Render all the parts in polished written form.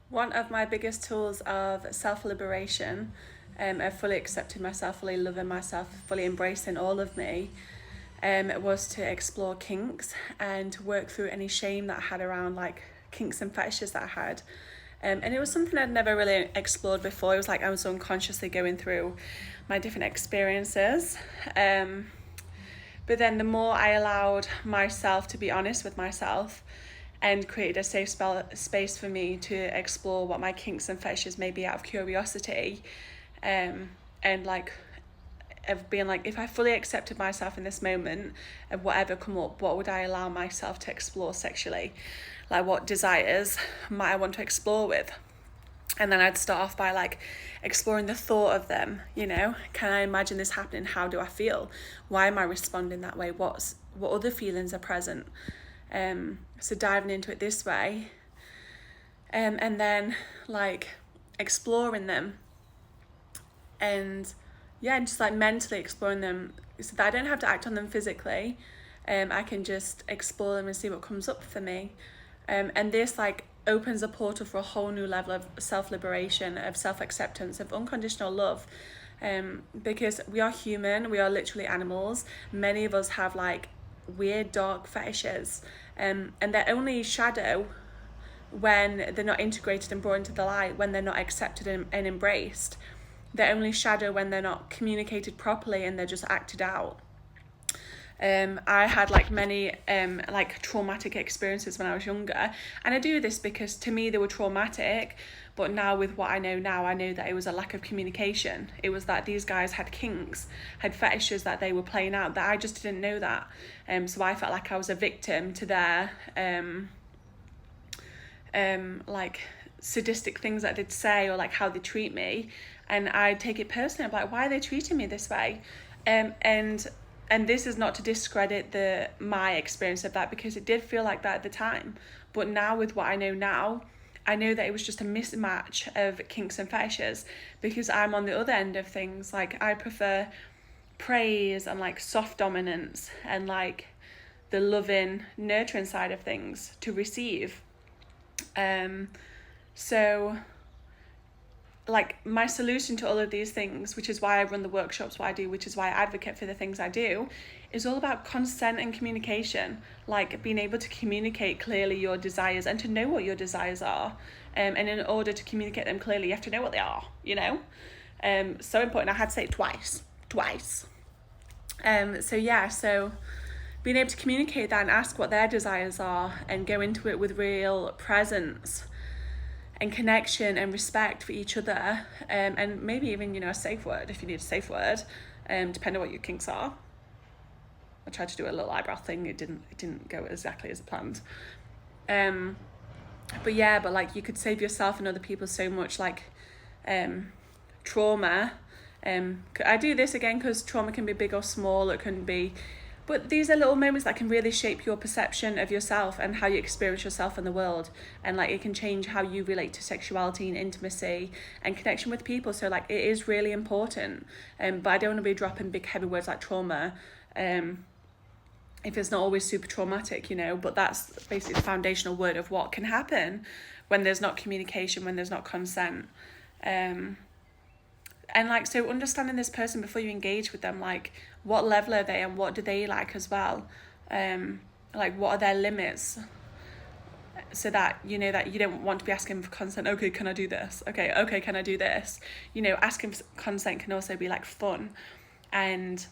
One of my biggest tools of self-liberation, of fully accepting myself, fully loving myself, fully embracing all of me, was to explore kinks and to work through any shame that I had around like kinks and fetishes that I had. And it was something I'd never really explored before. It was like I was unconsciously going through my different experiences. But then the more I allowed myself to be honest with myself and created a safe space for me to explore what my kinks and fetishes may be out of curiosity, and like of being like, if I fully accepted myself in this moment of whatever come up, what would I allow myself to explore sexually? Like what desires might I want to explore with? And then I'd start off by like exploring the thought of them, can I imagine this happening? How do I feel? Why am I responding that way? What other feelings are present? So diving into it this way, and then like exploring them, and just like mentally exploring them so that I don't have to act on them physically. I can just explore them and see what comes up for me. And this like opens a portal for a whole new level of self-liberation, of self-acceptance, of unconditional love. Because we are human, we are literally animals. Many of us have like weird dark fetishes, and they're only shadow when they're not integrated and brought into the light, when they're not accepted and embraced. They're only shadow when they're not communicated properly and they're just acted out. I had like many like traumatic experiences when I was younger, and I do this because to me they were traumatic, but now with what I know now, I know that it was a lack of communication. It was that these guys had kinks, had fetishes that they were playing out that I just didn't know that. So I felt like I was a victim to their like sadistic things that they'd say, or like how they treat me, and I take it personally. I'm like, why are they treating me this way? And this is not to discredit my experience of that, because it did feel like that at the time. But now with what I know now, I know that it was just a mismatch of kinks and fetishes, because I'm on the other end of things. Like I prefer praise and like soft dominance and like the loving, nurturing side of things to receive. So like my solution to all of these things, which is why I run the workshops what I do, which is why I advocate for the things I do, is all about consent and communication. Like being able to communicate clearly your desires and to know what your desires are. And in order to communicate them clearly, you have to know what they are, so important. I had to say it twice. So being able to communicate that and ask what their desires are and go into it with real presence and connection and respect for each other, and maybe even a safe word if you need a safe word, depending on what your kinks are. I tried to do a little eyebrow thing. It didn't go exactly as planned. But like you could save yourself and other people so much like trauma. I do this again because trauma can be big or small. It can be, but these are little moments that can really shape your perception of yourself and how you experience yourself in the world. And like it can change how you relate to sexuality and intimacy and connection with people. So like it is really important. But I don't want to be dropping big heavy words like trauma if it's not always super traumatic, but that's basically the foundational word of what can happen when there's not communication, when there's not consent. And like, so understanding this person before you engage with them, like what level are they and what do they like as well? Like what are their limits? So that that you don't want to be asking for consent. Okay, can I do this? Okay, can I do this? Asking for consent can also be like fun and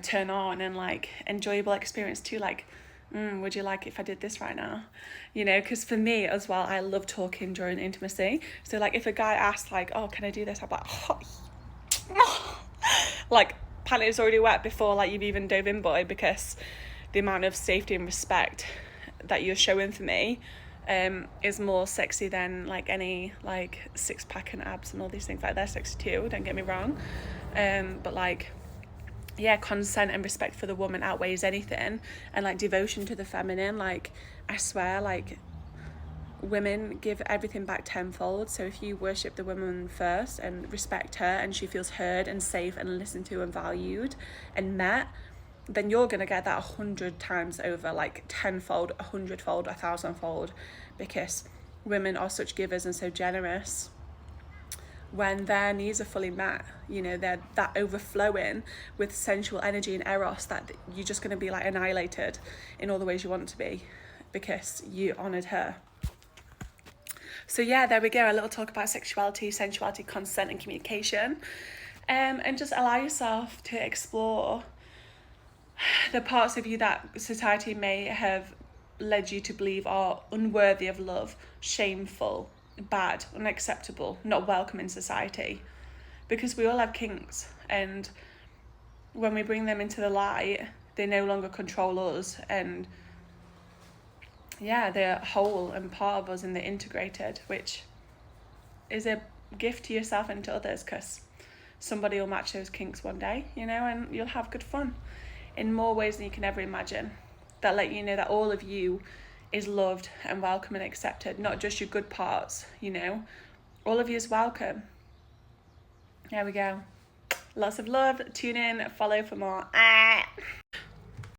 turn on and like enjoyable experience too. Like, would you like if I did this right now? Because for me as well, I love talking during intimacy. So like if a guy asks like, oh, can I do this? I'm like, oh. Like pant is already wet before like you've even dove in, boy, because the amount of safety and respect that you're showing for me is more sexy than like any like six pack and abs and all these things. Like they're sexy too, don't get me wrong. But like, consent and respect for the woman outweighs anything, and like devotion to the feminine. Like I swear, like women give everything back tenfold. So if you worship the woman first and respect her and she feels heard and safe and listened to and valued and met, then you're gonna get that 100 times over, like tenfold, 100-fold, 1,000-fold, because women are such givers and so generous when their needs are fully met. You know, they're that overflowing with sensual energy and eros that you're just going to be like annihilated in all the ways you want to be because you honoured her. So yeah, there we go, a little talk about sexuality, sensuality, consent and communication. And just allow yourself to explore the parts of you that society may have led you to believe are unworthy of love, shameful, bad, unacceptable, not welcome in society. Because we all have kinks, and when we bring them into the light, they no longer control us, and yeah, they're whole and part of us, and they're integrated, which is a gift to yourself and to others, because somebody will match those kinks one day, you know, and you'll have good fun in more ways than you can ever imagine, that let you know that all of you is loved and welcome and accepted, not just your good parts, you know, all of you is welcome. There we go. Lots of love. Tune in, follow for more.